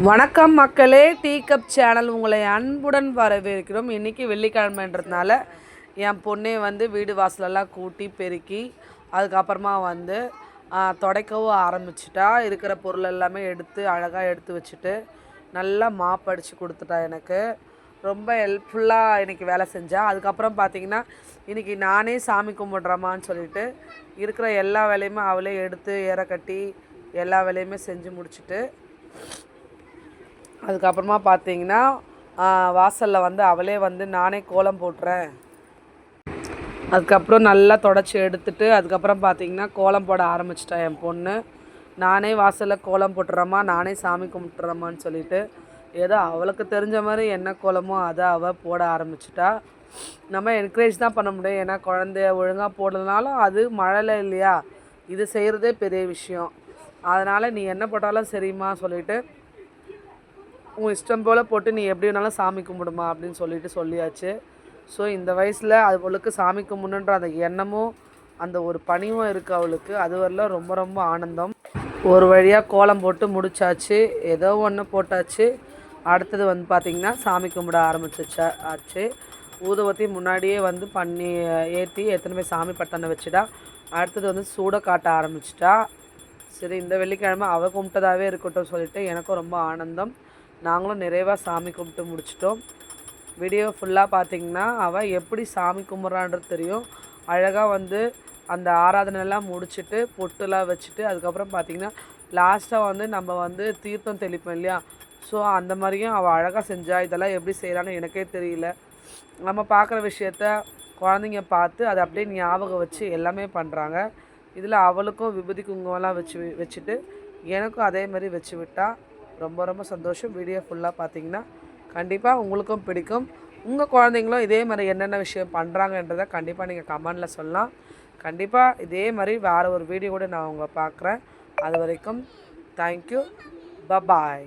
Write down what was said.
வணக்கம் மக்களே, tea cup channel உங்களை அன்புடன் வரவேற்கிறோம். இன்றைக்கி வெள்ளிக்கிழமைன்றதுனால என் பொண்ணே வந்து வீடு வாசலெல்லாம் கூட்டி பெருக்கி அதுக்கப்புறமா வந்து துடைக்கவும் ஆரம்பிச்சிட்டா. இருக்கிற பொருள் எல்லாமே எடுத்து அழகாக எடுத்து வச்சுட்டு நல்லா மாப் அடித்து கொடுத்துட்டா. எனக்கு ரொம்ப ஹெல்ப்ஃபுல்லாக இன்றைக்கி வேலை செஞ்சா. அதுக்கப்புறம் பார்த்திங்கன்னா இன்றைக்கி நானே சாமி கும்பிட்றமான்னு சொல்லிட்டு இருக்கிற எல்லா வேலையுமே அவளே எடுத்து ஏற கட்டி எல்லா வேலையுமே செஞ்சு முடிச்சுட்டு அதுக்கப்புறமா பார்த்தீங்கன்னா வாசலில் வந்து அவளே வந்து நானே கோலம் போட்டுறேன். அதுக்கப்புறம் நல்லா தொடச்சி எடுத்துட்டு அதுக்கப்புறம் பார்த்திங்கன்னா கோலம் போட ஆரம்பிச்சிட்டேன் என் பொண்ணு. நானே வாசலில் கோலம் போட்டுறேம்மா, நானே சாமி கும்பிட்டுறேம்மான்னு சொல்லிட்டு ஏதோ அவளுக்கு தெரிஞ்ச மாதிரி என்ன கோலமோ அதை அவள் போட ஆரம்பிச்சிட்டா. நம்ம என்கரேஜ் தான் பண்ண முடியும், ஏன்னா குழந்தைய ஒழுங்காக போடலனாலும் அது மழையில் இல்லையா, இது செய்கிறதே பெரிய விஷயம். அதனால் நீ என்ன போட்டாலும் சரிம்மா சொல்லிவிட்டு உன் இஷ்டம் போல் போட்டு நீ எப்படி வேணாலும் சாமி கும்பிடுமா அப்படின்னு சொல்லியாச்சு. ஸோ இந்த வயசில் அவளுக்கு சாமி கும்பிடுன்ற அந்த எண்ணமும் அந்த ஒரு பணிவும் இருக்குது அவளுக்கு. அது வரல ரொம்ப ரொம்ப ஆனந்தம். ஒரு வழியாக கோலம் போட்டு முடிச்சாச்சு, ஏதோ ஒன்று போட்டாச்சு. அடுத்தது வந்து பார்த்திங்கன்னா சாமி கும்பிட ஆச்சு. ஊதுவத்தி முன்னாடியே வந்து பண்ணி ஏற்றி எத்தனை பேர் சாமி பட்டனை வச்சுட்டா. அடுத்தது வந்து சூட காட்ட ஆரம்பிச்சிட்டா. சரி, இந்த வெள்ளிக்கிழமை அவள் கும்பிட்டதாகவே இருக்கட்டும் சொல்லிட்டு எனக்கும் ரொம்ப ஆனந்தம். நாங்களும் நிறைவாக சாமி கும்பிட்டு முடிச்சிட்டோம். வீடியோ ஃபுல்லாக பார்த்திங்கன்னா அவள் எப்படி சாமி கும்பிட்றான்றது தெரியும். அழகாக வந்து அந்த ஆராதனைலாம் முடிச்சுட்டு பொட்டுலாம் வச்சுட்டு அதுக்கப்புறம் பார்த்திங்கன்னா லாஸ்ட்டாக வந்து நம்ம வந்து தீர்த்தம் தெளிப்போம் இல்லையா, ஸோ அந்த மாதிரியும் அவள் அழகாக செஞ்சா. இதெல்லாம் எப்படி செய்கிறான்னு எனக்கே தெரியல. நம்ம பார்க்குற விஷயத்த குழந்தைங்க பார்த்து அதை அப்படியே ஞாபகம் வச்சு எல்லாமே பண்ணுறாங்க. இதில் அவளுக்கும் விபூதி குங்குமம்லாம் வச்சுட்டு எனக்கும் அதே மாதிரி வச்சு விட்டா. ரொம்ப ரொம்ப சந்தோஷம். வீடியோ ஃபுல்லாக பார்த்தீங்கன்னா கண்டிப்பாக உங்களுக்கும் பிடிக்கும். உங்கள் குழந்தைங்களும் இதே மாதிரி என்னென்ன விஷயம் பண்ணுறாங்கன்றதை கண்டிப்பாக நீங்கள் கமெண்டில் சொல்லலாம். கண்டிப்பாக இதே மாதிரி வேறு ஒரு வீடியோ கூட நான் உங்களை பார்க்குறேன். அது வரைக்கும் தேங்க்யூ, பபாய்.